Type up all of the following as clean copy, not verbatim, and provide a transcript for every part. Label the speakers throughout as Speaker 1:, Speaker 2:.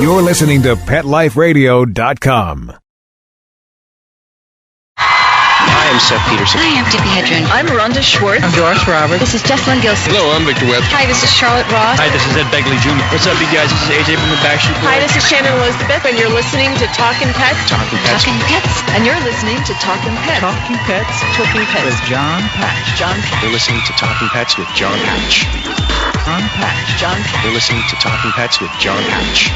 Speaker 1: You're listening to PetLifeRadio.com.
Speaker 2: Hi, I'm Seth Peterson.
Speaker 3: Hi, I'm Tippi Hedren.
Speaker 4: I'm Rhonda Schwartz.
Speaker 5: I'm Doris Roberts.
Speaker 3: This is Jessalyn Gilchrist.
Speaker 6: Hello, I'm Victor Webb.
Speaker 3: Hi, this is Charlotte Ross.
Speaker 7: Hi, this is Ed Begley Jr. What's up, you guys? This is AJ from the Backstreet Boys.
Speaker 4: Hi, this is Shannon Elizabeth, and you're listening to Talkin' Pets.
Speaker 2: Talkin' Pets.
Speaker 3: Talkin' Pets.
Speaker 4: And you're listening to Talkin' Pets.
Speaker 5: Talking Pets.
Speaker 4: Talkin' Pets.
Speaker 5: With Jon Patch.
Speaker 4: Jon Patch.
Speaker 2: You're listening to Talkin' Pets with Jon Patch.
Speaker 5: Jon Patch.
Speaker 4: Jon Patch.
Speaker 2: You're listening to Talkin' Pets with Jon Patch.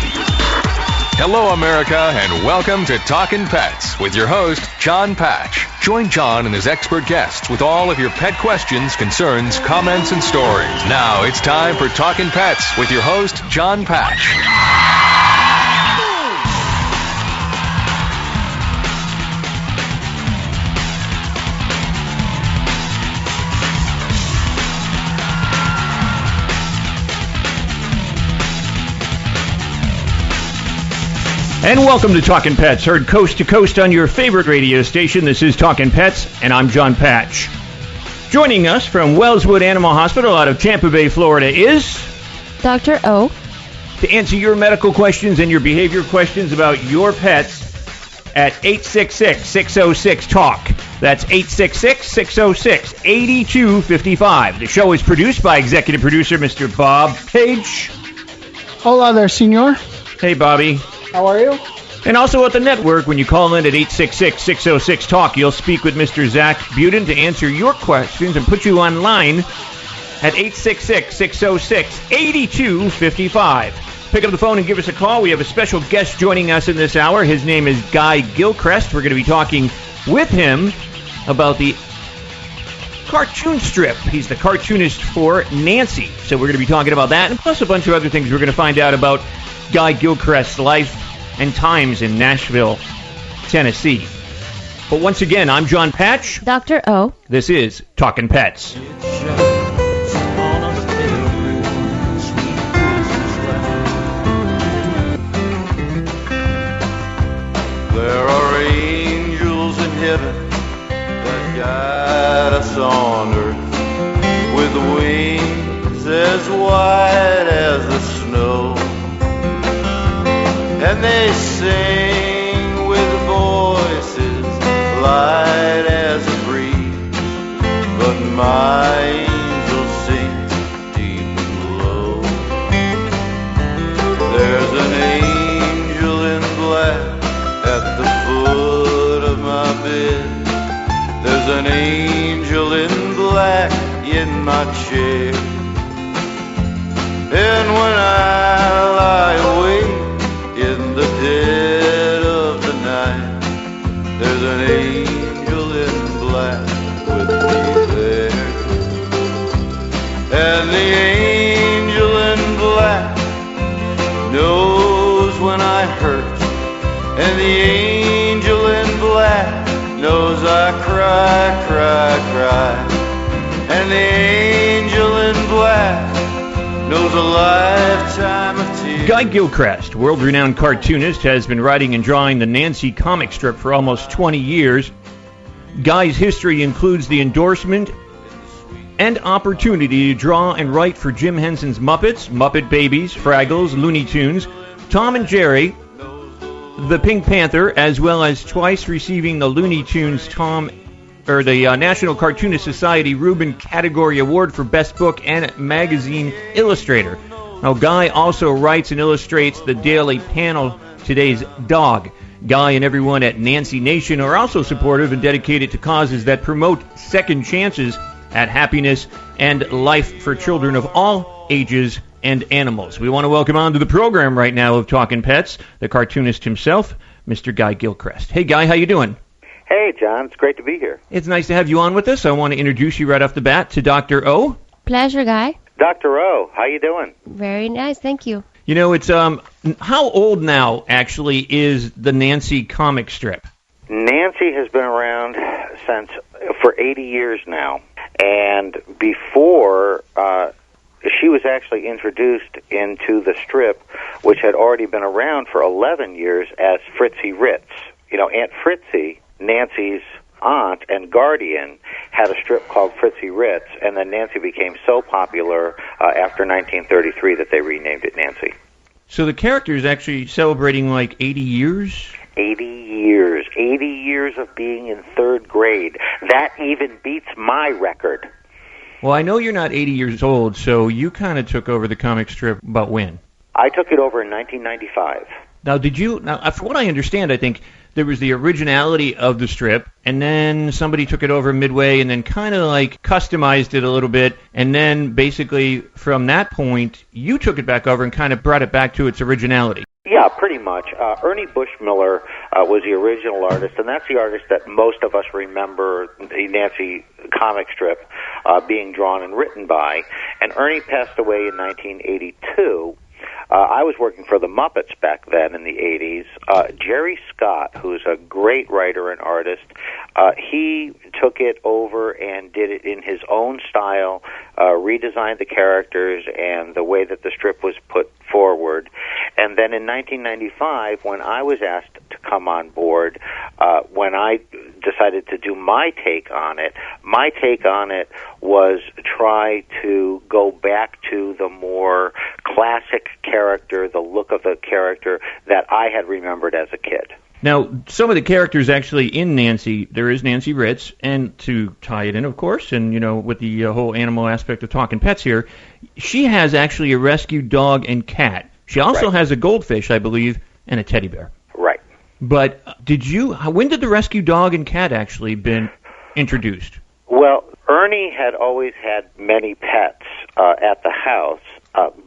Speaker 1: Hello, America, and welcome to Talkin' Pets with your host, Jon Patch. Join Jon and his expert guests with all of your pet questions, concerns, comments, and stories. Now it's time for Talkin' Pets with your host, Jon Patch.
Speaker 8: And welcome to Talkin' Pets, heard coast to coast on your favorite radio station. This is Talkin' Pets, and I'm Jon Patch. Joining us from Wellswood Animal Hospital out of Tampa Bay, Florida is...
Speaker 9: Dr. O.
Speaker 8: To answer your medical questions and your behavior questions about your pets at 866-606-TALK. That's 866-606-8255. The show is produced by executive producer Mr. Bob Page.
Speaker 10: Hola there, senor.
Speaker 8: Hey, Bobby.
Speaker 10: How are you?
Speaker 8: And also at the network, when you call in at 866-606-TALK, you'll speak with Mr. Zach Buden to answer your questions and put you online at 866-606-8255. Pick up the phone and give us a call. We have a special guest joining us in this hour. His name is Guy Gilchrist. We're going to be talking with him about the cartoon strip. He's the cartoonist for Nancy. So we're going to be talking about that and plus a bunch of other things we're going to find out about Guy Gilchrist's life and times in Nashville, Tennessee. But once again, I'm Jon Patch.
Speaker 9: Dr. O.
Speaker 8: This is Talkin' Pets.
Speaker 11: There are angels in heaven that guide us on earth with wings as white as the snow. And they sing with voices light as a breeze, but my angel sings deep and low. There's an angel in black at the foot of my bed. There's an angel in black in my chair. And when I lie awake in the dead of the night, there's an angel in black with me there. And the angel in black knows when I hurt, and the angel in black knows I cry, cry, cry. And the angel in black knows a lifetime of tears.
Speaker 8: Guy Gilchrist, world-renowned cartoonist, has been writing and drawing the Nancy comic strip for almost 20 years. Guy's history includes the endorsement and opportunity to draw and write for Jim Henson's Muppets, Muppet Babies, Fraggles, Looney Tunes, Tom and Jerry, the Pink Panther, as well as twice receiving the Looney Tunes the National Cartoonist Society Reuben Category Award for Best Book and Magazine Illustrator. Now, Guy also writes and illustrates the daily panel Today's Dog. Guy and everyone at Nancy Nation are also supportive and dedicated to causes that promote second chances at happiness and life for children of all ages and animals. We want to welcome on to the program right now of Talkin' Pets, the cartoonist himself, Mr. Guy Gilchrist. Hey, Guy, how you doing?
Speaker 12: Hey, John. It's great to be here.
Speaker 8: It's nice to have you on with us. I want to introduce you right off the bat to Dr. O.
Speaker 9: Pleasure, Guy.
Speaker 12: Dr. O, how you doing?
Speaker 9: Very nice, thank you.
Speaker 8: You know, it's how old now, actually, is the Nancy comic strip?
Speaker 12: Nancy has been around for 80 years now. And before, she was actually introduced into the strip, which had already been around for 11 years, as Fritzi Ritz. You know, Aunt Fritzi, Nancy's aunt and guardian, had a strip called Fritzi Ritz, and then Nancy became so popular after 1933 that they renamed it Nancy.
Speaker 8: So the character is actually celebrating like 80 years?
Speaker 12: 80 years. 80 years of being in third grade. That even beats my record.
Speaker 8: Well, I know you're not 80 years old, so you kind of took over the comic strip about when?
Speaker 12: I took it over in 1995.
Speaker 8: Now, from what I understand, I think there was the originality of the strip, and then somebody took it over midway and then kind of like customized it a little bit, and then basically from that point, you took it back over and kind of brought it back to its originality.
Speaker 12: Yeah, pretty much. Ernie Bushmiller was the original artist, and that's the artist that most of us remember the Nancy comic strip being drawn and written by. And Ernie passed away in 1982. I was working for the Muppets back then in the 80s. Jerry Scott, who's a great writer and artist, he took it over and did it in his own style, redesigned the characters and the way that the strip was put forward. And then in 1995, when I was asked to come on board, when I decided to do my take on it was try to go back to the more classic character, the look of the character that I had remembered as a kid.
Speaker 8: Now, some of the characters actually in Nancy, there is Nancy Ritz, and to tie it in, of course, and, you know, with the whole animal aspect of Talkin' Pets here, she has actually a rescued dog and cat. She also has a goldfish, I believe, and a teddy bear.
Speaker 12: Right.
Speaker 8: But when did the rescue dog and cat actually been introduced?
Speaker 12: Well, Ernie had always had many pets at the house,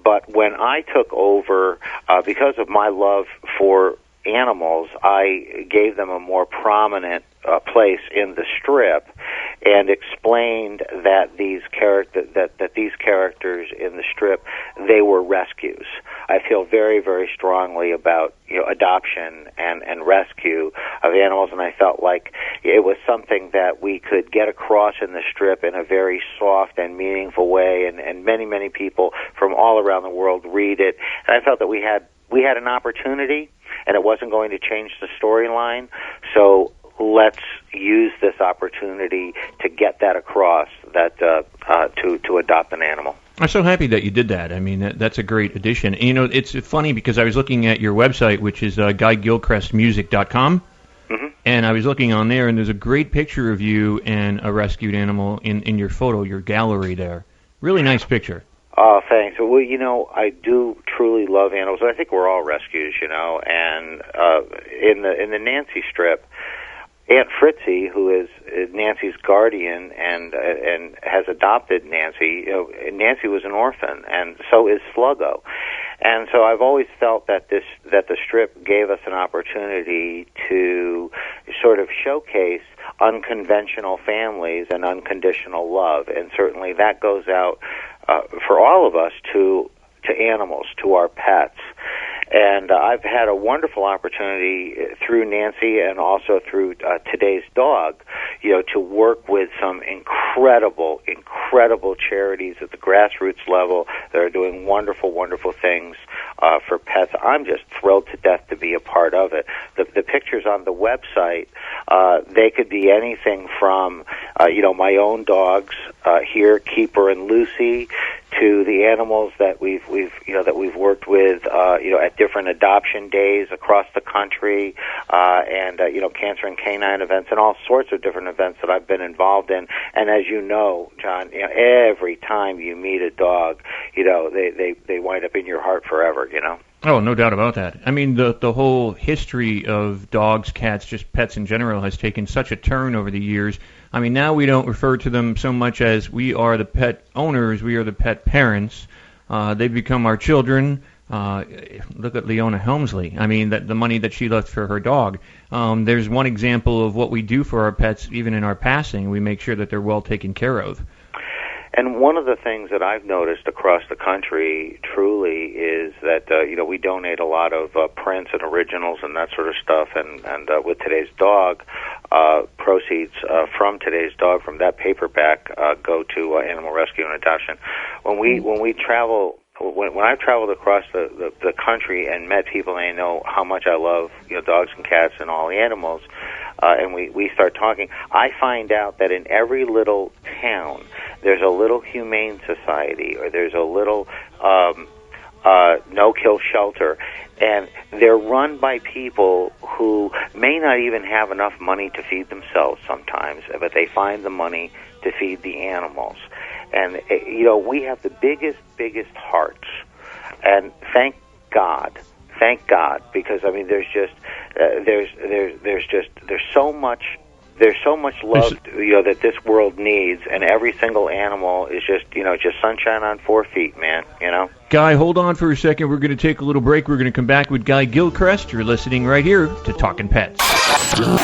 Speaker 12: but when I took over, because of my love for animals, I gave them a more prominent place in the strip, and explained that these characters in the strip, they were rescues. I feel very, very strongly about adoption and rescue of animals, and I felt like it was something that we could get across in the strip in a very soft and meaningful way, and many, many people from all around the world read it. And I felt that we had an opportunity, and it wasn't going to change the storyline, so let's use this opportunity to get that across, that to adopt an animal.
Speaker 8: I'm so happy that you did that. I mean, that's a great addition. And, it's funny because I was looking at your website, which is GuyGilchristmusic.com, and I was looking on there, and there's a great picture of you and a rescued animal in your photo, your gallery there. Really nice picture.
Speaker 12: Oh, thanks. Well, I do truly love animals. I think we're all rescues, and in the Nancy strip, Aunt Fritzi, who is Nancy's guardian and has adopted Nancy, Nancy was an orphan, and so is Sluggo. And so I've always felt that the strip gave us an opportunity to sort of showcase unconventional families and unconditional love, and certainly that goes out for all of us to animals, to our pets. And I've had a wonderful opportunity through Nancy and also through Today's Dog, to work with some incredible charities at the grassroots level that are doing wonderful, wonderful things for pets. I'm just thrilled to death to be a part of it. The pictures on the website, they could be anything from, my own dogs here, Keeper and Lucy, to the animals that we've worked with, at different adoption days across the country, and cancer and canine events, and all sorts of different events that I've been involved in. And as you know, John, every time you meet a dog, they wind up in your heart forever.
Speaker 8: Oh, no doubt about that. I mean, the whole history of dogs, cats, just pets in general has taken such a turn over the years. I mean, now we don't refer to them so much as we are the pet owners, we are the pet parents. They become our children. Look at Leona Helmsley. I mean, the money that she left for her dog. There's one example of what we do for our pets, even in our passing. We make sure that they're well taken care of.
Speaker 12: And one of the things that I've noticed across the country truly is that, we donate a lot of prints and originals and that sort of stuff. And with Today's Dog, proceeds from Today's Dog, from that paperback, go to animal rescue and adoption. When I've traveled across the country and met people, and they know how much I love dogs and cats and all the animals, and we start talking, I find out that in every little town there's a little humane society, or there's a little no-kill shelter. And they're run by people who may not even have enough money to feed themselves sometimes, but they find the money to feed the animals. And, we have the biggest hearts. And thank God, because, there's just, there's so much love, that this world needs, and every single animal is just sunshine on 4 feet, man,
Speaker 8: Guy, hold on for a second. We're going to take a little break. We're going to come back with Guy Gilchrist. You're listening right here to Talkin' Pets.
Speaker 1: We'll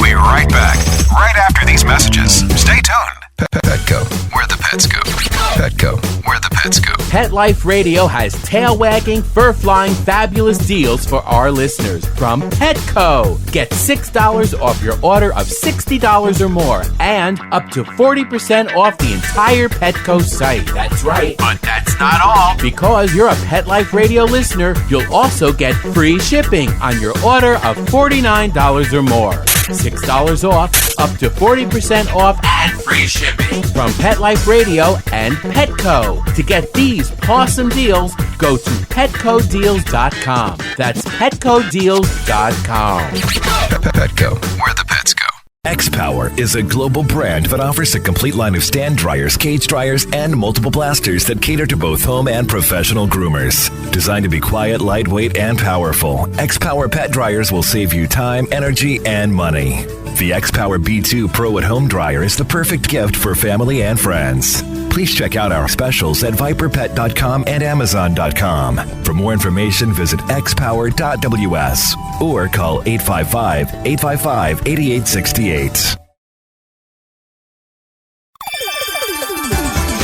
Speaker 1: be right back, right after these messages. Stay tuned. Petco, where the pets go. Petco, where the pets go.
Speaker 6: Pet Life Radio has tail-wagging, fur-flying, fabulous deals for our listeners from Petco. Get $6 off your order of $60 or more, and up to 40% off the entire Petco site. That's right. But that's not all. Because you're a Pet Life Radio listener, you'll also get free shipping on your order of $49 or more. $6 off, up to 40% off, and free shipping from Pet Life Radio and Petco. To get these awesome deals, go to PetcoDeals.com. That's PetcoDeals.com.
Speaker 1: Petco, where the pets go. X-Power is a global brand that offers a complete line of stand dryers, cage dryers, and multiple blasters that cater to both home and professional groomers. Designed to be quiet, lightweight, and powerful, X-Power pet dryers will save you time, energy, and money. The X-Power B2 Pro at Home Dryer is the perfect gift for family and friends. Please check out our specials at viperpet.com and amazon.com. For more information, visit xpower.ws or call 855-855-8868.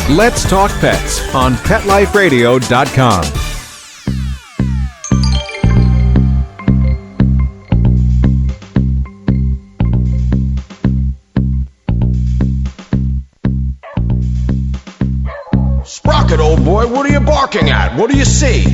Speaker 13: Let's Talk Pets on PetLifeRadio.com.
Speaker 14: Sprocket, old boy, what are you barking at? What do you see?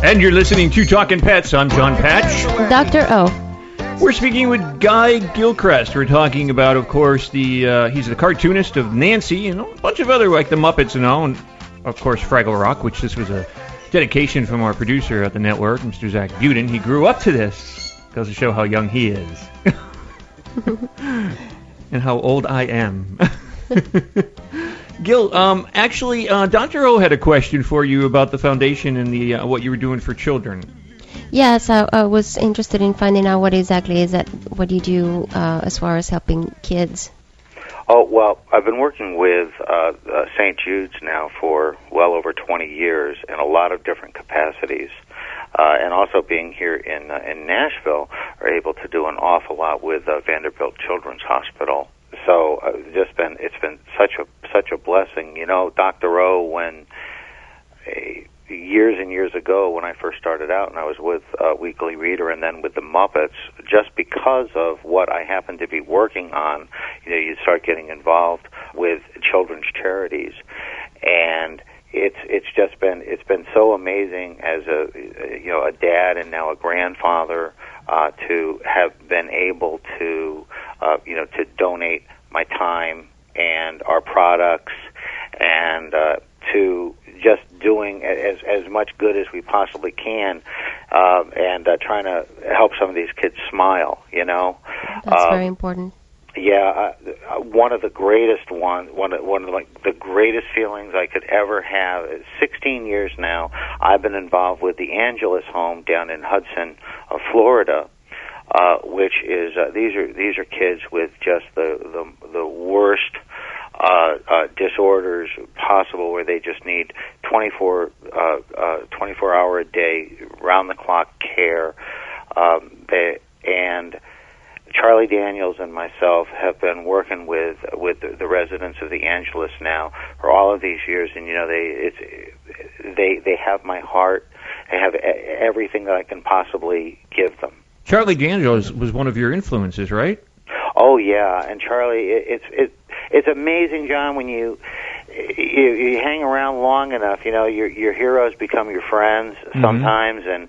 Speaker 8: And you're listening to Talkin' Pets. I'm Jon Patch.
Speaker 9: Dr. O.
Speaker 8: We're speaking with Guy Gilchrist. We're talking about, of course, he's the cartoonist of Nancy and a bunch of other, like the Muppets and all, and, of course, Fraggle Rock, which this was a dedication from our producer at the network, Mr. Zach Buden. He grew up to this. Goes to show how young he is. And how old I am. Gil, actually, Dr. O had a question for you about the foundation and the what you were doing for children.
Speaker 9: Yes, I was interested in finding out what exactly is that, what you do as far as helping kids.
Speaker 12: Oh, well, I've been working with St. Jude's now for well over 20 years in a lot of different capacities. And also being here in Nashville, are able to do an awful lot with Vanderbilt Children's Hospital. So it's been such a blessing, Dr. O. When years and years ago, when I first started out, and I was with Weekly Reader and then with the Muppets, just because of what I happened to be working on, you start getting involved with children's charities, and it's been so amazing as a dad and now a grandfather to have been able to to donate my time and our products and to just doing as much good as we possibly can and trying to help some of these kids smile.
Speaker 9: That's very important.
Speaker 12: Yeah, one of the greatest the greatest feelings I could ever have. 16 years now, I've been involved with the Angelus Home down in Hudson, Florida, which is these are kids with just the worst disorders possible, where they just need 24 hour a day, round the clock care, and Charlie Daniels and myself have been working with the residents of the Angelus now for all of these years, and they have my heart. They have everything that I can possibly give them.
Speaker 8: Charlie Daniels was one of your influences, right?
Speaker 12: Oh yeah, and Charlie, it's amazing, John, when you hang around long enough. Your heroes become your friends sometimes. And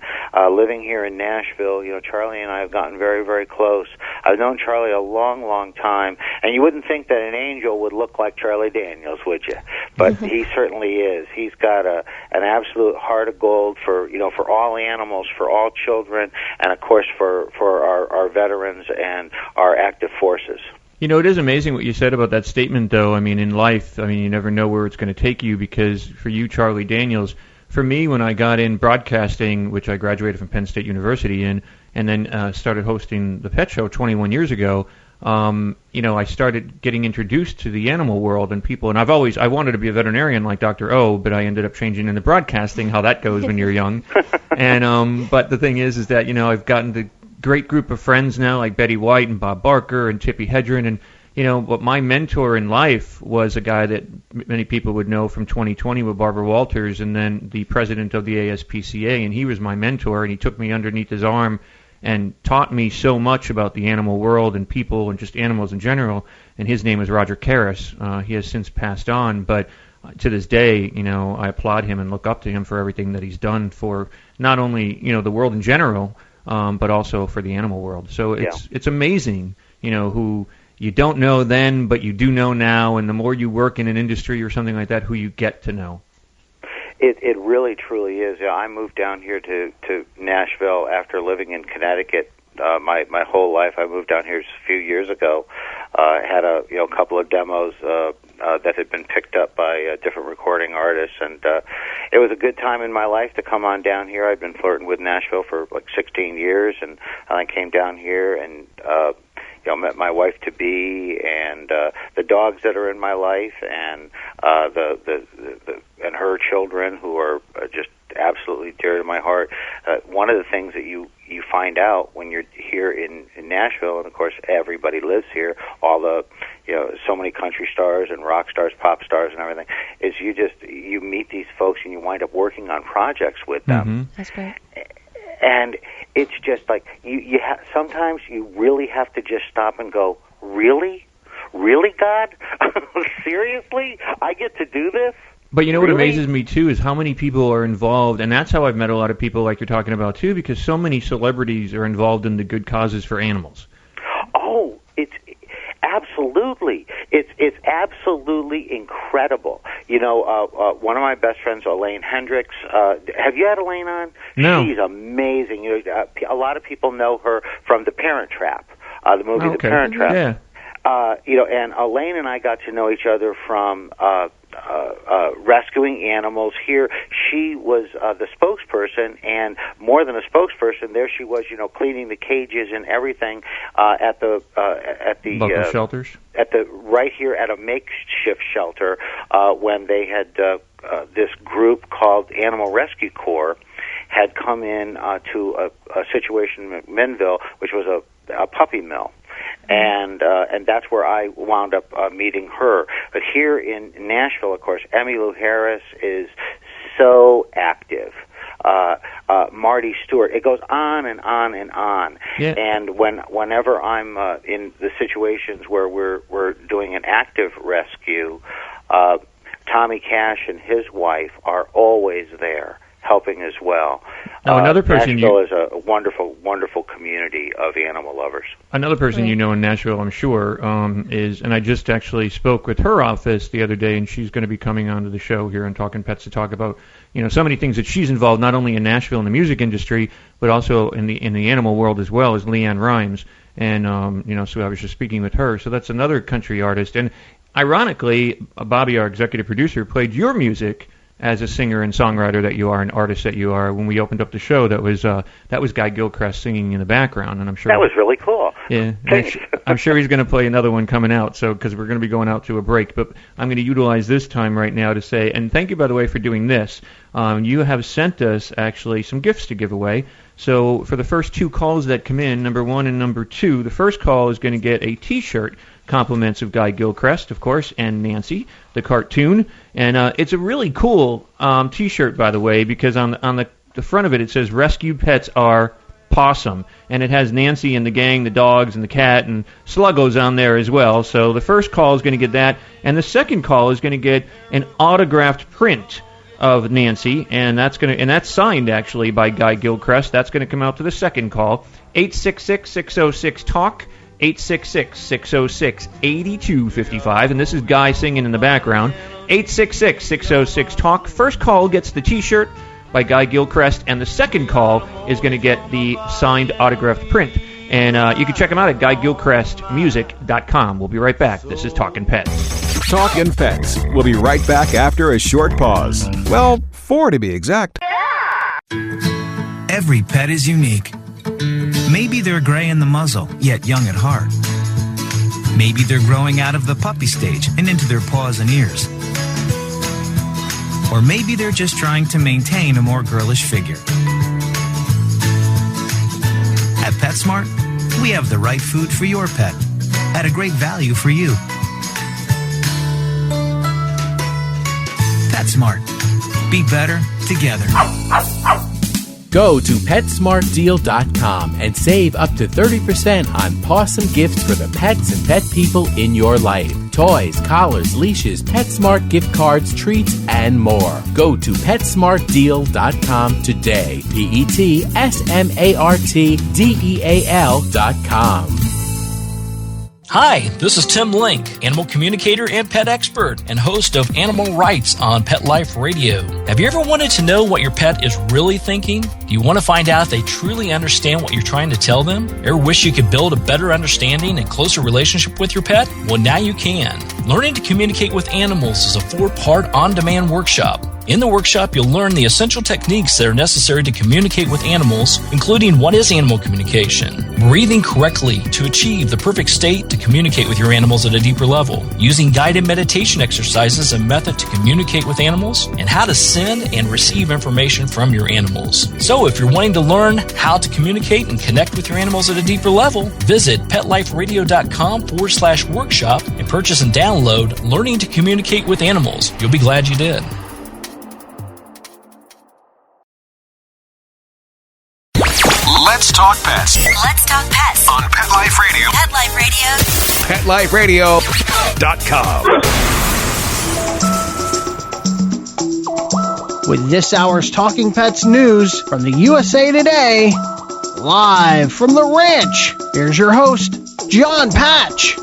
Speaker 12: living here in Nashville, Charlie and I have gotten very, very close. I've known Charlie a long, long time, and you wouldn't think that an angel would look like Charlie Daniels, would you? But he certainly is. He's got an absolute heart of gold for all animals, for all children, and of course for our veterans and our active forces.
Speaker 8: It is amazing what you said about that statement, though. I mean, in life, you never know where it's going to take you, because for you, Charlie Daniels, for me, when I got in broadcasting, which I graduated from Penn State University in, and then started hosting the Pet Show 21 years ago, I started getting introduced to the animal world and people, and I wanted to be a veterinarian like Dr. O, but I ended up changing into broadcasting, how that goes when you're young. And but the thing is that, I've gotten to great group of friends now, like Betty White and Bob Barker and Tippi Hedren, and but my mentor in life was a guy that many people would know from 2020 with Barbara Walters, and then the president of the ASPCA, and he was my mentor, and he took me underneath his arm and taught me so much about the animal world and people and just animals in general. And his name is Roger Karras. He has since passed on, but to this day, I applaud him and look up to him for everything that he's done for not only the world in general, but also for the animal world. So it's amazing, who you don't know then, but you do know now, and the more you work in an industry or something like that, who you get to know.
Speaker 12: It really, truly is. I moved down here to Nashville after living in Connecticut my whole life. I moved down here just a few years ago. Had a couple of demos that had been picked up by different recording artists, and it was a good time in my life to come on down here. I'd been flirting with Nashville for like 16 years, and I came down here and met my wife-to-be and the dogs that are in my life, and and her children, who are just absolutely dear to my heart. One of the things that you find out when you're here in Nashville, and of course everybody lives here, all the so many country stars and rock stars, pop stars, and everything, is you meet these folks and you wind up working on projects with them.
Speaker 9: That's great.
Speaker 12: And it's just like sometimes you really have to just stop and go, really, God, seriously, I get to do this.
Speaker 8: But what amazes me, too, is how many people are involved, and that's how I've met a lot of people like you're talking about, too, because so many celebrities are involved in the good causes for animals.
Speaker 12: Oh, it's absolutely. It's absolutely incredible. One of my best friends, Elaine Hendricks, have you had Elaine on?
Speaker 8: No.
Speaker 12: She's amazing. A lot of people know her from The Parent Trap, the movie The Parent Trap.
Speaker 8: Yeah.
Speaker 12: And Elaine and I got to know each other from rescuing animals. Here, she was the spokesperson, and more than a spokesperson, there she was, cleaning the cages and everything at the
Speaker 8: local shelters.
Speaker 12: Right here at a makeshift shelter when they had this group called Animal Rescue Corps had come in to a situation in McMinnville, which was a puppy mill. And that's where I wound up meeting her. But here in Nashville, of course, Emmylou Harris is so active. Marty Stewart. It goes on and on and on.
Speaker 8: Yeah.
Speaker 12: And whenever I'm in the situations where we're doing an active rescue, Tommy Cash and his wife are always there, helping as well.
Speaker 8: Another person
Speaker 12: Nashville is a wonderful, wonderful community of animal lovers.
Speaker 8: Another person you know in Nashville, I'm sure, is, and I just actually spoke with her office the other day, and she's going to be coming onto the show here on Talkin' Pets to talk about, so many things that she's involved, not only in Nashville in the music industry, but also in the animal world as well, as Leanne Rimes. And, so I was just speaking with her. So that's another country artist. And ironically, Bobby, our executive producer, played your music as a singer and songwriter that you are, an artist that you are. When we opened up the show, that was Guy Gilchrist singing in the background, and I'm sure
Speaker 12: that was really cool.
Speaker 8: Yeah, I'm sure he's going to play another one coming out. So because we're going to be going out to a break, but I'm going to utilize this time right now to say, and thank you by the way for doing this. You have sent us actually some gifts to give away. So for the first 2 calls that come in, number 1 and number 2, the first call is going to get a T-shirt. Compliments of Guy Gilchrist, of course, and Nancy, the cartoon. And it's a really cool T-shirt, by the way, because on the front of it, it says, "Rescued pets are possum." And it has Nancy and the gang, the dogs and the cat, and Sluggo's on there as well. So the first call is going to get that. And the second call is going to get an autographed print of Nancy, and that's signed, actually, by Guy Gilchrist. That's going to come out to the second call. 866-606-TALK. 866-606-8255, and this is Guy singing in the background. 866-606-TALK. First call gets the T-shirt by Guy Gilchrist, and the second call is going to get the signed autographed print. And you can check him out at GuyGilchristmusic.com. We'll be right back. This is Talkin' Pets.
Speaker 13: Talkin' Pets. We'll be right back after a short pause. Well, 4 to be exact.
Speaker 15: Every pet is unique. Maybe they're gray in the muzzle, yet young at heart. Maybe they're growing out of the puppy stage and into their paws and ears. Or maybe they're just trying to maintain a more girlish figure. At PetSmart, we have the right food for your pet at a great value for you. PetSmart. Be better together.
Speaker 6: Go to PetSmartDeal.com and save up to 30% on awesome gifts for the pets and pet people in your life. Toys, collars, leashes, PetSmart gift cards, treats, and more. Go to PetSmartDeal.com today. PetSmartDeal.com.
Speaker 16: Hi, this is Tim Link, animal communicator and pet expert and host of Animal Rights on Pet Life Radio. Have you ever wanted to know what your pet is really thinking? Do you want to find out if they truly understand what you're trying to tell them? Ever wish you could build a better understanding and closer relationship with your pet? Well, now you can. Learning to communicate with animals is a 4-part on-demand workshop. In the workshop, you'll learn the essential techniques that are necessary to communicate with animals, including what is animal communication, breathing correctly to achieve the perfect state to communicate with your animals at a deeper level, using guided meditation exercises and method to communicate with animals, and how to send and receive information from your animals. So if you're wanting to learn how to communicate and connect with your animals at a deeper level, visit PetLifeRadio.com/workshop and purchase and download Learning to Communicate with Animals. You'll be glad you did.
Speaker 14: Let's talk pets.
Speaker 17: Let's talk pets
Speaker 14: On Pet Life Radio.
Speaker 17: Pet Life Radio.
Speaker 14: PetLifeRadio.com.
Speaker 10: With this hour's Talking Pets news from the USA Today, live from the ranch, here's your host, Jon Patch.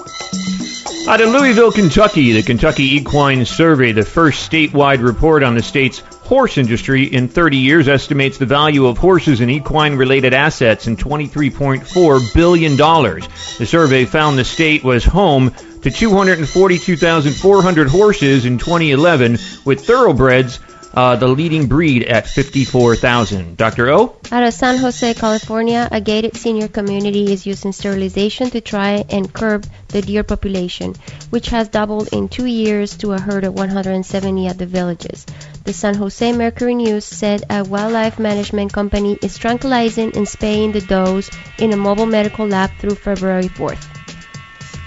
Speaker 8: Out of Louisville, Kentucky, the Kentucky Equine Survey, the first statewide report on the state's horse industry in 30 years, estimates the value of horses and equine-related assets in $23.4 billion. The survey found the state was home to 242,400 horses in 2011, with thoroughbreds the leading breed at 54,000. Dr. O?
Speaker 9: Out of San Jose, California, a gated senior community is using sterilization to try and curb the deer population, which has doubled in 2 years to a herd of 170 at the villages. The San Jose Mercury News said a wildlife management company is tranquilizing and spaying the does in a mobile medical lab through February 4th.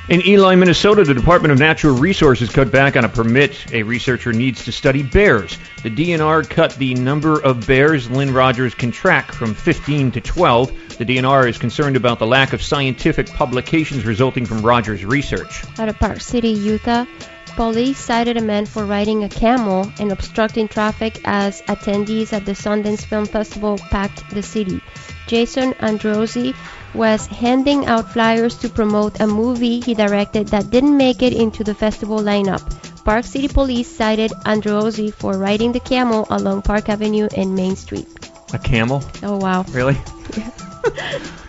Speaker 8: In Ely, Minnesota, the Department of Natural Resources cut back on a permit a researcher needs to study bears. The DNR cut the number of bears Lynn Rogers can track from 15 to 12. The DNR is concerned about the lack of scientific publications resulting from Rogers' research.
Speaker 9: Out of Park City, Utah, police cited a man for riding a camel and obstructing traffic as attendees at the Sundance Film Festival packed the city. Jason Androzzi was handing out flyers to promote a movie he directed that didn't make it into the festival lineup. Park City Police cited Androzzi for riding the camel along Park Avenue and Main Street.
Speaker 8: A camel?
Speaker 9: Oh, wow.
Speaker 8: Really?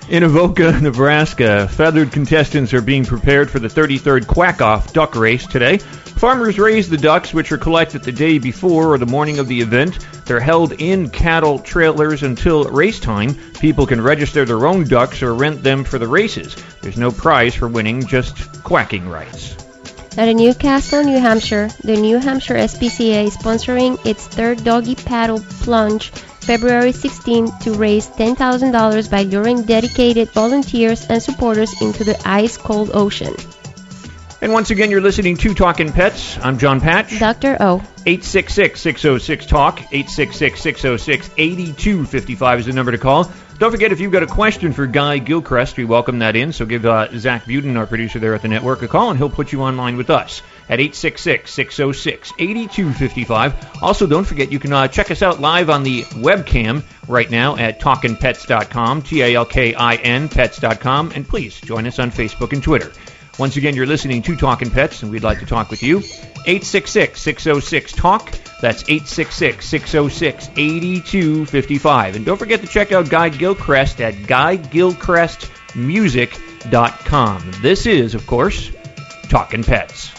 Speaker 8: In Avoca, Nebraska, feathered contestants are being prepared for the 33rd Quack-Off duck race today. Farmers raise the ducks, which are collected the day before or the morning of the event. They're held in cattle trailers until race time. People can register their own ducks or rent them for the races. There's no prize for winning, just quacking rights.
Speaker 9: At Newcastle, New Hampshire, the New Hampshire SPCA is sponsoring its third doggy paddle plunge February 16 to raise $10,000 by luring dedicated volunteers and supporters into the ice-cold ocean.
Speaker 8: And once again, you're listening to Talkin' Pets. I'm Jon Patch.
Speaker 9: Dr. O.
Speaker 8: 866-606-TALK. 866-606-8255 is the number to call. Don't forget, if you've got a question for Guy Gilchrist, we welcome that in. So give Zach Buden, our producer there at the network, a call, and he'll put you online with us at 866-606-8255. Also, don't forget, you can check us out live on the webcam right now at talkinpets.com, TALKIN pets.com, and please join us on Facebook and Twitter. Once again, you're listening to Talkin' Pets, and we'd like to talk with you. 866-606-TALK. That's 866-606-8255. And don't forget to check out Guy Gilchrist at GuyGilchristMusic.com. This is, of course, Talkin' Pets.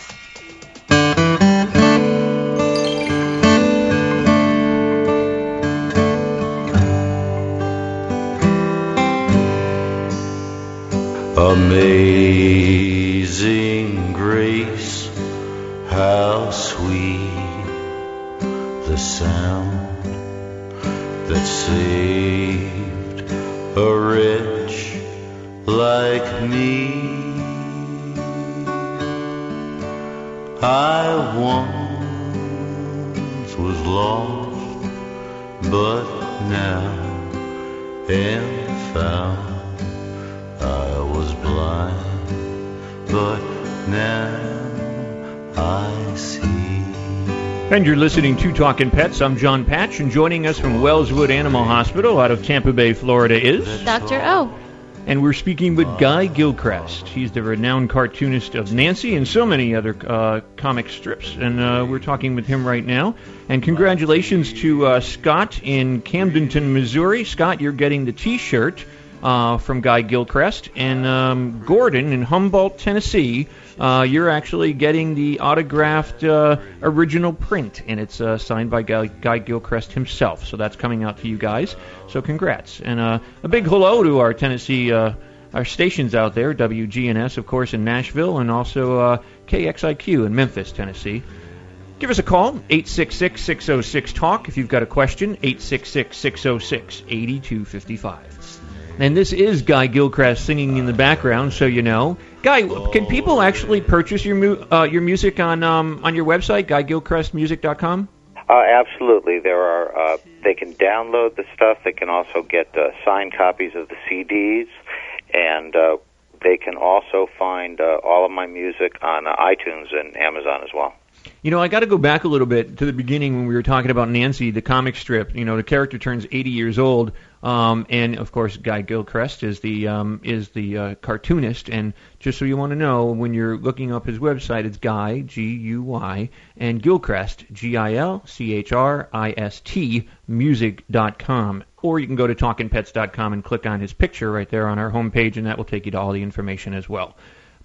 Speaker 11: Amazing grace, how sweet the sound that saved a wretch like me. I once was lost, but now am found. I was blind, but now I see.
Speaker 8: And you're listening to Talkin' Pets. I'm Jon Patch, and joining us from Wellswood Animal Hospital out of Tampa Bay, Florida is...
Speaker 9: Dr. O.
Speaker 8: And we're speaking with Guy Gilchrist. He's the renowned cartoonist of Nancy and so many other comic strips. And we're talking with him right now. And congratulations to Scott in Camdenton, Missouri. Scott, you're getting the T-shirt from Guy Gilchrist. And Gordon in Humboldt, Tennessee, you're actually getting the autographed original print, and it's signed by Guy Gilchrist himself. So that's coming out to you guys. So congrats. And a big hello to our Tennessee, our stations out there, WGNS, of course, in Nashville, and also KXIQ in Memphis, Tennessee. Give us a call, 866-606-TALK, if you've got a question, 866-606-8255. And this is Guy Gilchrist singing in the background, so you know. Guy, can people actually purchase your music on your website, GuyGilchristMusic.com?
Speaker 12: Absolutely. There are. They can download the stuff. They can also get signed copies of the CDs, and they can also find all of my music on iTunes and Amazon as well.
Speaker 8: You know, I got to go back a little bit to the beginning when we were talking about Nancy, the comic strip. You know, the character turns 80 years old, and of course, Guy Gilchrist is the cartoonist. And just so you want to know, when you're looking up his website, it's Guy, G-U-Y, and Gilchrist, Gilchrist, music.com. Or you can go to talkinpets.com and click on his picture right there on our homepage, and that will take you to all the information as well.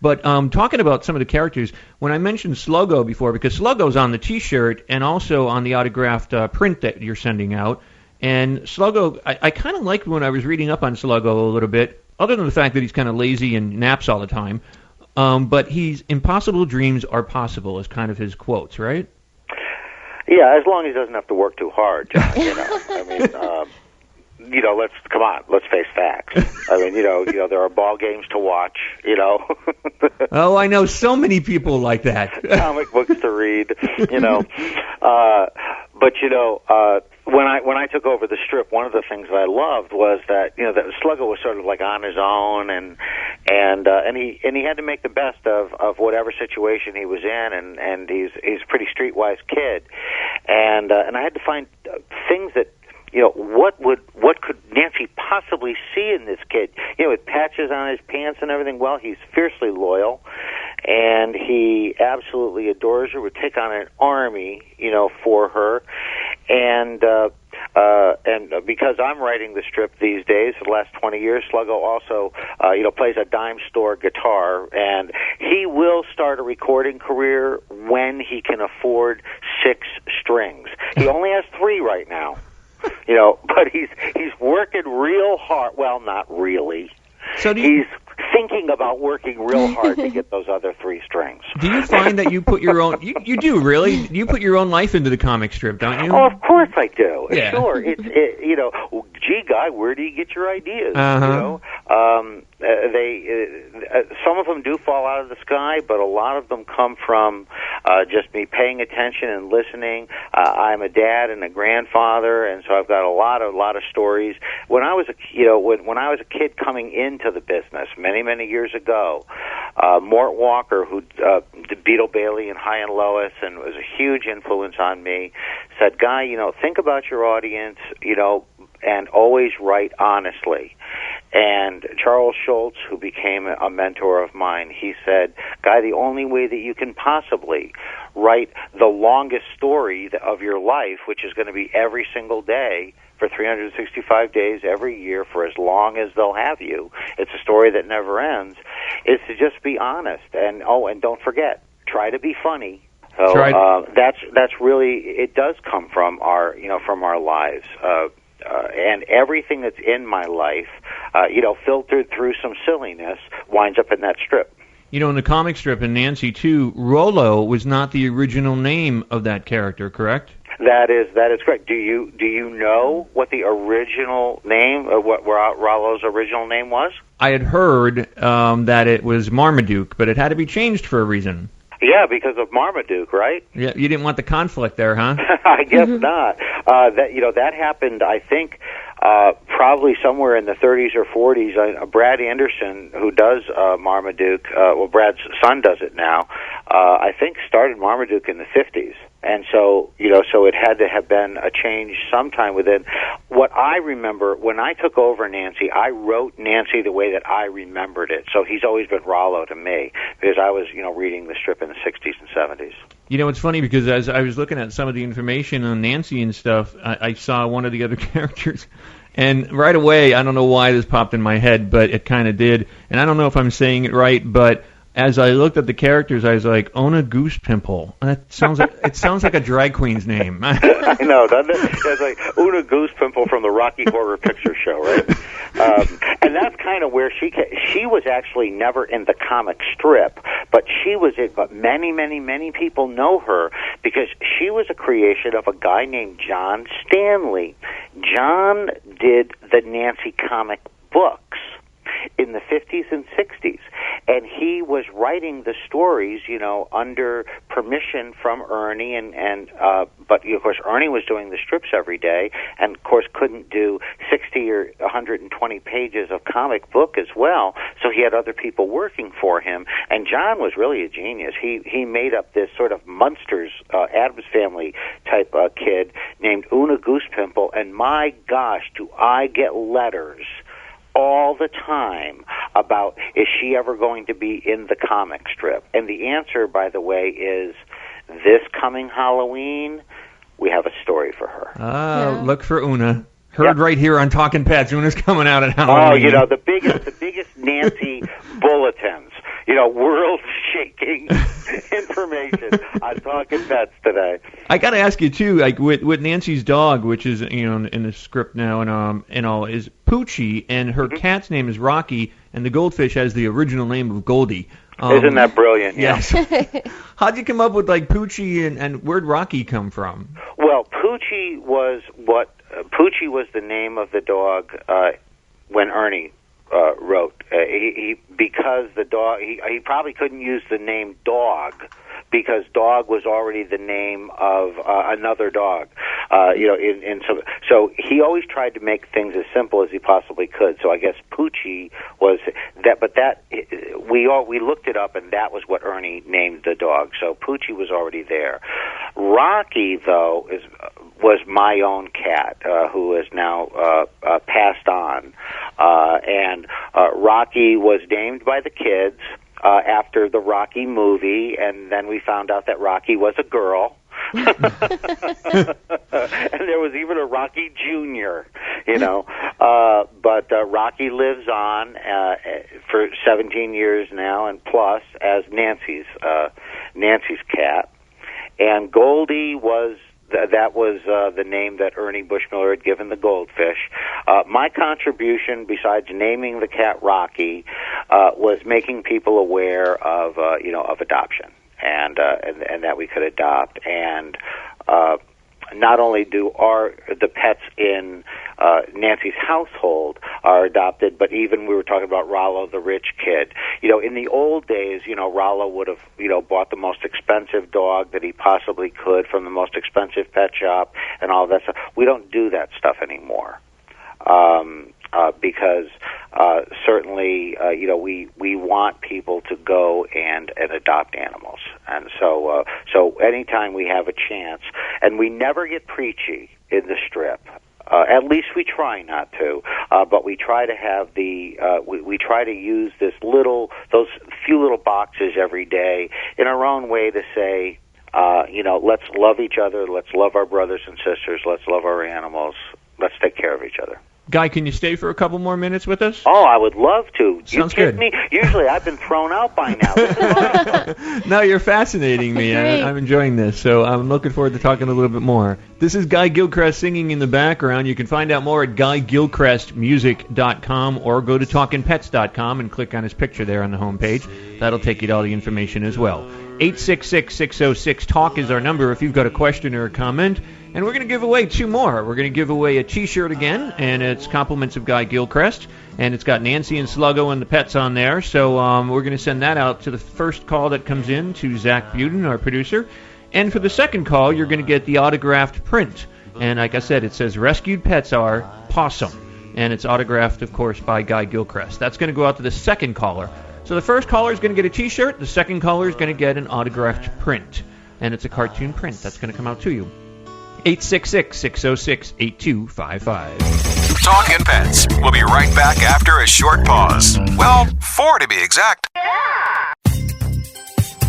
Speaker 8: But talking about some of the characters, when I mentioned Sluggo before, because Sluggo's on the T-shirt and also on the autographed print that you're sending out, and Sluggo, I kind of liked when I was reading up on Sluggo a little bit, other than the fact that he's kind of lazy and naps all the time, but he's impossible dreams are possible is kind of his quotes, right?
Speaker 12: Yeah, as long as he doesn't have to work too hard, John, you know. I mean, you know, let's face facts. I mean, you know, there are ball games to watch, you know.
Speaker 8: Oh, I know so many people like that.
Speaker 12: Comic books to read, you know. But you know, when I took over the strip, one of the things that I loved was that, you know, that Sluggo was sort of like on his own, and he had to make the best of whatever situation he was in, and he's a pretty streetwise kid, and I had to find things that, you know, what could Nancy possibly see in this kid? You know, with patches on his pants and everything. Well, he's fiercely loyal, and he absolutely adores her, would take on an army, you know, for her. And And because I'm writing the strip these days, for the last 20 years, Sluggo also, plays a dime store guitar, and he will start a recording career when he can afford 6 strings. He only has 3 right now, but he's working real hard. Well, not really.
Speaker 8: So
Speaker 12: he's thinking about working real hard to get those other 3 strings.
Speaker 8: Do you find that you put your own... You do, really? You put your own life into the comic strip, don't you?
Speaker 12: Oh, of course I do.
Speaker 8: Yeah.
Speaker 12: Sure. Gee, guy, where do you get your ideas?
Speaker 8: Uh-huh.
Speaker 12: Some of them do fall out of the sky, but a lot of them come from just me paying attention and listening. I'm a dad and a grandfather, and so I've got a lot of stories. When I was when I was a kid coming into the business many years ago, Mort Walker, who did Beetle Bailey and High and Lois, and was a huge influence on me, said, "Guy, think about your audience, and always write honestly." And Charles Schultz, who became a mentor of mine, he said, "Guy, the only way that you can possibly write the longest story of your life, which is going to be every single day for 365 days every year for as long as they'll have you, it's a story that never ends, is to just be honest. And don't forget, try to be funny." So that's really, it does come from our lives. And everything that's in my life, filtered through some silliness, winds up in that strip.
Speaker 8: In the comic strip, in Nancy, too, Rollo was not the original name of that character, correct?
Speaker 12: That is correct. Do you know what the original name, what Rollo's original name was?
Speaker 8: I had heard that it was Marmaduke, but it had to be changed for a reason.
Speaker 12: Yeah, because of Marmaduke, right?
Speaker 8: Yeah, you didn't want the conflict there, huh?
Speaker 12: I guess not. That happened, I think, probably somewhere in the 30s or 40s. Brad Anderson, who does Marmaduke, Brad's son does it now, I think started Marmaduke in the 50s. And so it had to have been a change sometime within. What I remember, when I took over Nancy, I wrote Nancy the way that I remembered it. So he's always been Rollo to me, because I was, reading the strip in the 60s and 70s.
Speaker 8: It's funny, because as I was looking at some of the information on Nancy and stuff, I saw one of the other characters. And right away, I don't know why this popped in my head, but it kind of did. And I don't know if I'm saying it right, but as I looked at the characters, I was like, Ona Goose Pimple. That sounds like a drag queen's name.
Speaker 12: I know, doesn't it? It's like Una Goose Pimple from the Rocky Horror Picture Show, right? And that's kind of where she was actually never in the comic strip, but she was it. But many people know her because she was a creation of a guy named John Stanley. John did the Nancy comic books in the 50s and 60s, and he was writing the stories, under permission from Ernie, but of course Ernie was doing the strips every day, and of course couldn't do 60 or 120 pages of comic book as well, so he had other people working for him, and John was really a genius. He made up this sort of Munsters, Addams Family type kid named Una Goose Pimple, and my gosh, do I get letters all the time about, is she ever going to be in the comic strip? And the answer, by the way, is this coming Halloween, we have a story for her.
Speaker 8: Look for Una. Heard right here on Talkin' Pets. Una's coming out at Halloween.
Speaker 12: Oh, the biggest Nancy bulletins. World-shaking information on Talkin' Pets today.
Speaker 8: I got to ask you too, like with Nancy's dog, which is in the script now and all, is Poochie, and her cat's name is Rocky, and the goldfish has the original name of Goldie.
Speaker 12: Isn't that brilliant?
Speaker 8: Yes. How'd you come up with like Poochie, and where'd Rocky come from?
Speaker 12: Well, Poochie was the name of the dog when Ernie wrote. Because the dog, he probably couldn't use the name dog because dog was already the name of another dog. So he always tried to make things as simple as he possibly could. So I guess Poochie was that, but that we looked it up, and that was what Ernie named the dog. So Poochie was already there. Rocky, though, was my own cat, who is now passed on, and Rocky was named by the kids after the Rocky movie, and then we found out that Rocky was a girl. And there was even a Rocky Jr., you know. But Rocky lives on for 17 years now and plus as Nancy's cat. And Goldie was the name that Ernie Bushmiller had given the goldfish. My contribution, besides naming the cat Rocky, was making people aware of adoption and that we could adopt. And not only do the pets in Nancy's household are adopted, but even we were talking about Rollo, the rich kid. You know, in the old days, Rollo would have, bought the most expensive dog that he possibly could from the most expensive pet shop and all that stuff. We don't do that stuff anymore. Because certainly, we want people to go and adopt animals, and so anytime we have a chance, and we never get preachy in the strip. At least we try not to, but we try to have we try to use those few little boxes every day in our own way to say, let's love each other, let's love our brothers and sisters, let's love our animals, let's take care of each other.
Speaker 8: Guy, can you stay for a couple more minutes with us?
Speaker 12: Oh, I would love to.
Speaker 8: Sounds
Speaker 12: you kidding
Speaker 8: good.
Speaker 12: Me? Usually I've been thrown out by now. This is awesome.
Speaker 8: No, you're fascinating me. I'm enjoying this, so I'm looking forward to talking a little bit more. This is Guy Gilchrist singing in the background. You can find out more at GuyGilchristmusic.com or go to talkinpets.com and click on his picture there on the homepage. That'll take you to all the information as well. 866-606-TALK is our number if you've got a question or a comment. And we're going to give away two more. We're going to give away a T-shirt again, and it's compliments of Guy Gilchrist, and it's got Nancy and Sluggo and the pets on there. So we're going to send that out to the first call that comes in to Zach Buden, our producer. And for the second call, you're going to get the autographed print. And like I said, it says Rescued Pets Are Possum. And it's autographed, of course, by Guy Gilchrist. That's going to go out to the second caller. So the first caller is going to get a T-shirt. The second caller is going to get an autographed print. And it's a cartoon print that's going to come out to you. 866-606-8255.
Speaker 17: Talkin' Pets. We'll be right back after a short pause. Well, 4 to be exact.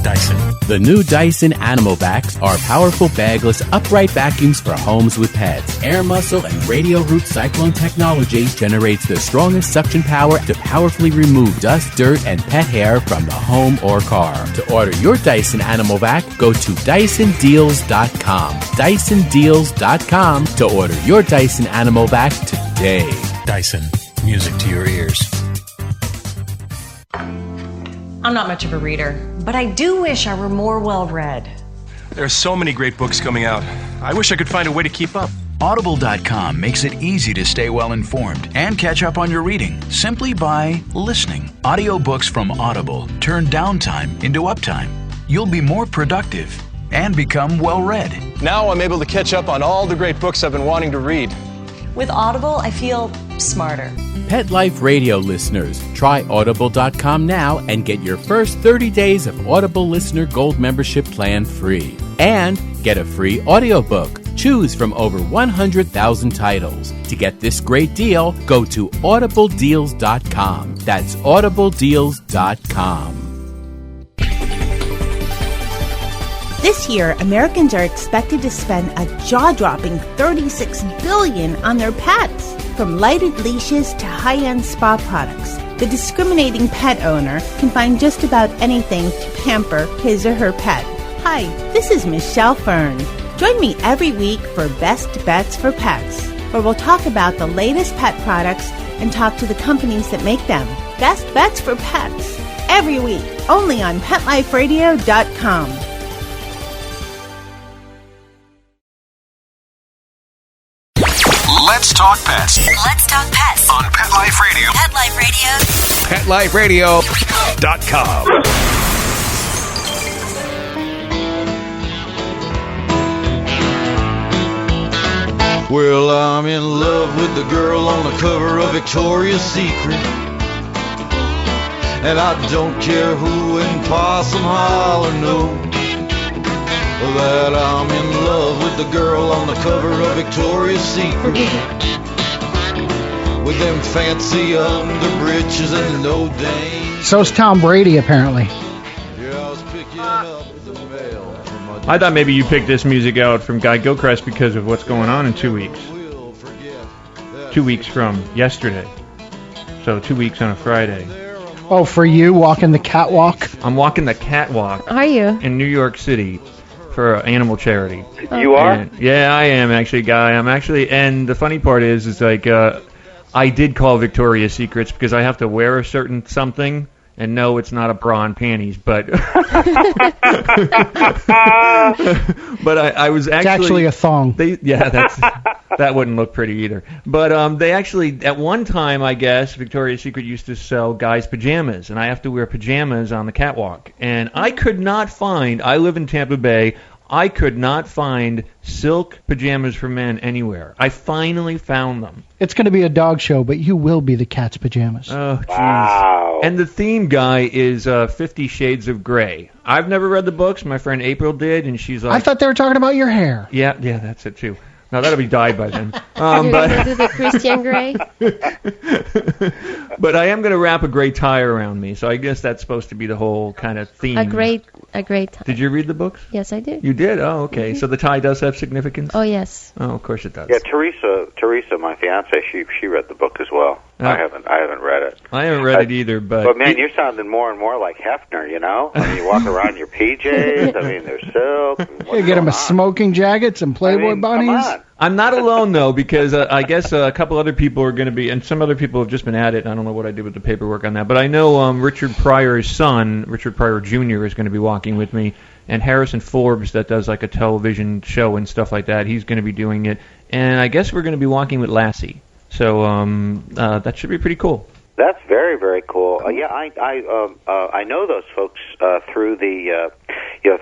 Speaker 6: Dyson. The new Dyson Animal Vacs are powerful bagless upright vacuums for homes with pets. Air muscle and radio root cyclone technology generates the strongest suction power to powerfully remove dust, dirt, and pet hair from the home or car. To order your Dyson Animal Vac, go to DysonDeals.com. DysonDeals.com to order your Dyson Animal Vac today.
Speaker 18: Dyson. Music to your ears.
Speaker 19: I'm not much of a reader, but I do wish I were more well-read.
Speaker 18: There are so many great books coming out. I wish I could find a way to keep up.
Speaker 20: Audible.com makes it easy to stay well-informed and catch up on your reading simply by listening. Audiobooks from Audible turn downtime into uptime. You'll be more productive and become well-read.
Speaker 18: Now I'm able to catch up on all the great books I've been wanting to read.
Speaker 19: With Audible, I feel smarter.
Speaker 6: Pet Life Radio listeners, try Audible.com now and get your first 30 days of Audible Listener Gold membership plan free. And get a free audiobook. Choose from over 100,000 titles. To get this great deal, go to audibledeals.com. That's audibledeals.com.
Speaker 21: This year, Americans are expected to spend a jaw-dropping $36 billion on their pets. From lighted leashes to high-end spa products, the discriminating pet owner can find just about anything to pamper his or her pet. Hi, this is Michelle Fern. Join me every week for Best Bets for Pets, where we'll talk about the latest pet products and talk to the companies that make them. Best Bets for Pets, every week, only on PetLifeRadio.com.
Speaker 17: Let's talk pets. Let's talk pets on Pet Life Radio. Pet Life
Speaker 14: PetLifeRadio.com.
Speaker 11: Well, I'm in love with the girl on the cover of Victoria's Secret, and I don't care who in Possum Holler know that I'm in love with the girl on the cover of Victoria's Secret, with them fancy underbreeches and no dame.
Speaker 10: So's Tom Brady, apparently.
Speaker 11: Yeah, I was picking up the mail from my
Speaker 8: I thought maybe you picked this music out from Guy Gilchrist because of what's going on in 2 weeks. 2 weeks from yesterday. So 2 weeks on a Friday.
Speaker 10: Oh, for you, walking the catwalk?
Speaker 8: I'm walking the catwalk.
Speaker 9: Are you?
Speaker 8: In New York City for animal charity.
Speaker 12: You are?
Speaker 8: And, yeah, I am actually, Guy. I'm actually, and the funny part is like, I did call Victoria's Secrets because I have to wear a certain something. And no, it's not a bra and panties, but but I was actually...
Speaker 10: It's actually a thong.
Speaker 8: That wouldn't look pretty either. But they actually, at one time, I guess, Victoria's Secret used to sell guys' pajamas, and I have to wear pajamas on the catwalk. And I could not find, I live in Tampa Bay, I could not find silk pajamas for men anywhere. I finally found them.
Speaker 10: It's going to be a dog show, but you will be the cat's pajamas.
Speaker 8: Oh, jeez.
Speaker 12: Wow.
Speaker 8: And the theme, Guy, is 50 Shades of Grey. I've never read the books. My friend April did, and she's like...
Speaker 10: I thought they were talking about your hair.
Speaker 8: Yeah, that's it, too. Now, that'll be dyed by then.
Speaker 9: You're going to do the Christian Grey?
Speaker 8: But I am going to wrap a gray tie around me, so I guess that's supposed to be the whole kind of theme.
Speaker 9: A great tie.
Speaker 8: Did you read the books?
Speaker 9: Yes, I did.
Speaker 8: You did? Oh, okay.
Speaker 9: Mm-hmm.
Speaker 8: So the tie does have significance?
Speaker 9: Oh, yes.
Speaker 8: Oh, of course it does.
Speaker 12: Yeah, Teresa, my fiance, she read the book as well.
Speaker 8: Oh.
Speaker 12: I haven't read it.
Speaker 8: I haven't read it either, but
Speaker 12: man, you're sounding more and more like Hefner. You know, I mean, you walk around in your PJs. I mean, they're silk.
Speaker 10: You get him a smoking jacket, some Playboy bunnies.
Speaker 12: Come on.
Speaker 8: I'm not alone, though, because I guess a couple other people are going to be, and some other people have just been at it. I don't know what I did with the paperwork on that, but I know Richard Pryor's son, Richard Pryor Jr., is going to be walking with me, and Harrison Forbes, that does like a television show and stuff like that, he's going to be doing it, and I guess we're going to be walking with Lassie, so that should be pretty cool.
Speaker 12: That's very, very cool. Yeah, I know those folks through the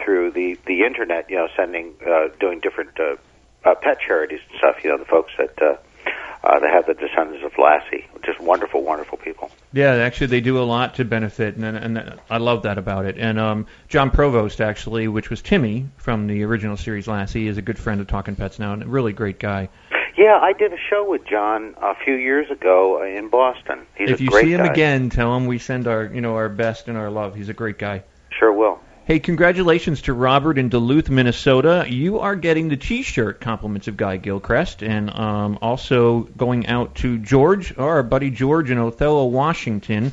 Speaker 12: through the internet. Doing different pet charities and stuff. You know, the folks that have the descendants of Lassie, just wonderful, wonderful people.
Speaker 8: Yeah, actually, they do a lot to benefit, and I love that about it. And John Provost, actually, which was Timmy from the original series Lassie, is a good friend of Talkin' Pets now, and a really great guy.
Speaker 12: Yeah, I did a show with John a few years ago in Boston. He's
Speaker 8: if
Speaker 12: a
Speaker 8: you
Speaker 12: great
Speaker 8: see him
Speaker 12: guy.
Speaker 8: again, tell him we send our best and our love. He's a great guy.
Speaker 12: Sure will.
Speaker 8: Hey, congratulations to Robert in Duluth, Minnesota. You are getting the T-shirt, compliments of Guy Gilchrist, and also going out to George, our buddy George in Othello, Washington.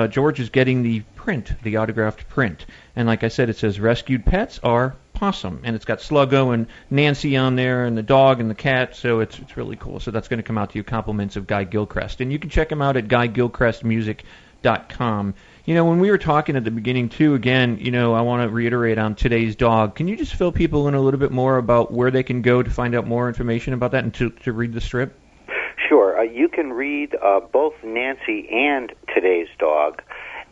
Speaker 8: George is getting the print, the autographed print. And like I said, it says, rescued pets are possum. And it's got Sluggo and Nancy on there and the dog and the cat, so it's really cool. So that's going to come out to you, compliments of Guy Gilchrist. And you can check him out at GuyGilchristMusic.com. You know, when we were talking at the beginning, too, again, I want to reiterate on Today's Dog. Can you just fill people in a little bit more about where they can go to find out more information about that and to read the strip?
Speaker 12: Sure. You can read both Nancy and Today's Dog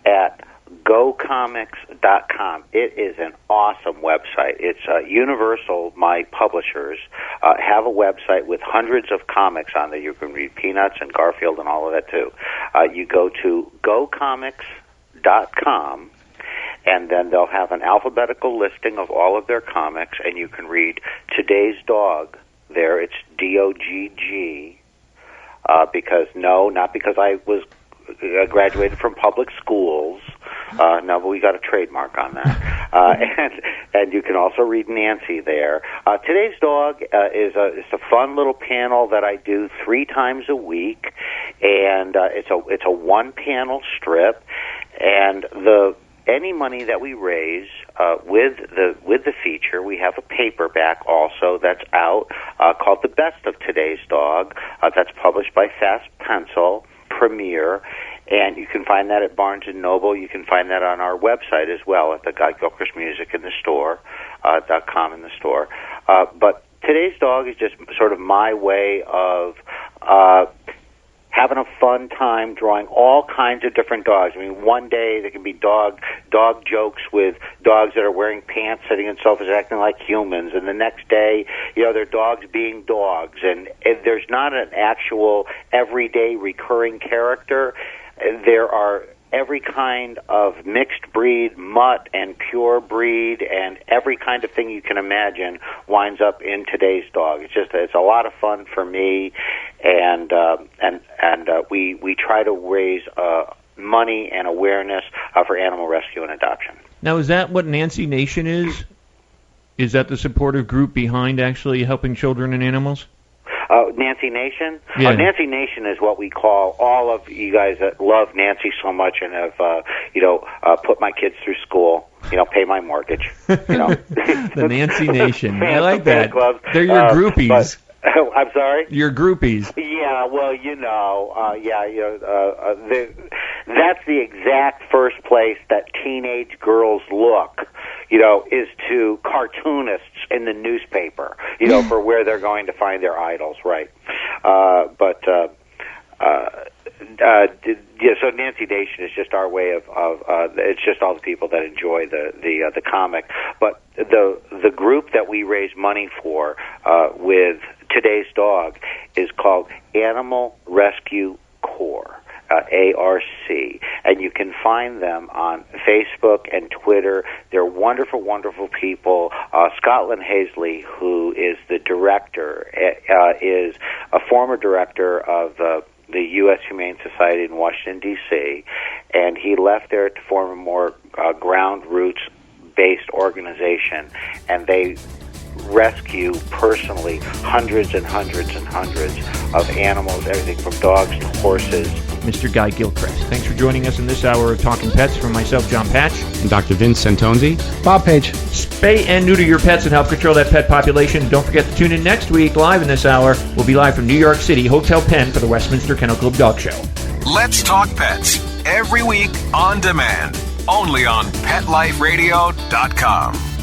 Speaker 12: at GoComics.com. It is an awesome website. It's Universal, my publishers, have a website with hundreds of comics on there. You can read Peanuts and Garfield and all of that, too. You go to GoComics.com, and then they'll have an alphabetical listing of all of their comics, and you can read Today's Dog there. It's D-O-G-G, not because I was graduated from public schools. No, but we got a trademark on that. And you can also read Nancy there. Today's Dog is a fun little panel that I do 3 times a week, and it's a one-panel strip, and any money that we raise with the feature, we have a paperback also that's out called The Best of Today's Dog. That's published by Fast Pencil Premier, and you can find that at Barnes & Noble. You can find that on our website as well at the Guy Gilchrist Music in the store, .com in the store. But Today's Dog is just sort of my way of having a fun time drawing all kinds of different dogs. I mean, one day there can be dog jokes with dogs that are wearing pants, sitting in sofas, acting like humans, and the next day, they're dogs being dogs. And there's not an actual everyday recurring character. There are every kind of mixed breed, mutt and pure breed, and every kind of thing you can imagine winds up in Today's Dog. It's a lot of fun for me, and we try to raise money and awareness for animal rescue and adoption.
Speaker 8: Now, is that what Nancy Nation is? Is that the supportive group behind actually helping children and animals?
Speaker 12: Nancy Nation?
Speaker 8: Yeah.
Speaker 12: Nancy Nation is what we call all of you guys that love Nancy so much and have, put my kids through school, pay my mortgage.
Speaker 8: The Nancy Nation. I like
Speaker 12: fan
Speaker 8: that.
Speaker 12: clubs.
Speaker 8: They're your groupies.
Speaker 12: I'm sorry?
Speaker 8: Your groupies.
Speaker 12: Yeah, well, that's the exact first place that teenage girls look, is to cartoonists in the newspaper, for where they're going to find their idols, right? So Nancy Nation is just our way of it's just all the people that enjoy the comic. But the group that we raise money for with Today's Dog is called Animal Rescue Corps. ARC, and you can find them on Facebook and Twitter. They're wonderful, wonderful people. Scotland Hazley, who is the director, is a former director of the U.S. Humane Society in Washington, D.C., and he left there to form a more ground roots-based organization, and they rescue personally hundreds and hundreds and hundreds of animals, everything from dogs to horses.
Speaker 8: Mr. Guy Gilchrist, thanks for joining us in this hour of Talking Pets. From myself, Jon Patch.
Speaker 13: And Dr. Vince Santonzi.
Speaker 10: Bob Page.
Speaker 8: Spay and neuter your pets and help control that pet population. Don't forget to tune in next week, live in this hour. We'll be live from New York City, Hotel Penn, for the Westminster Kennel Club Dog Show.
Speaker 17: Let's Talk Pets, every week on demand, only on PetLifeRadio.com.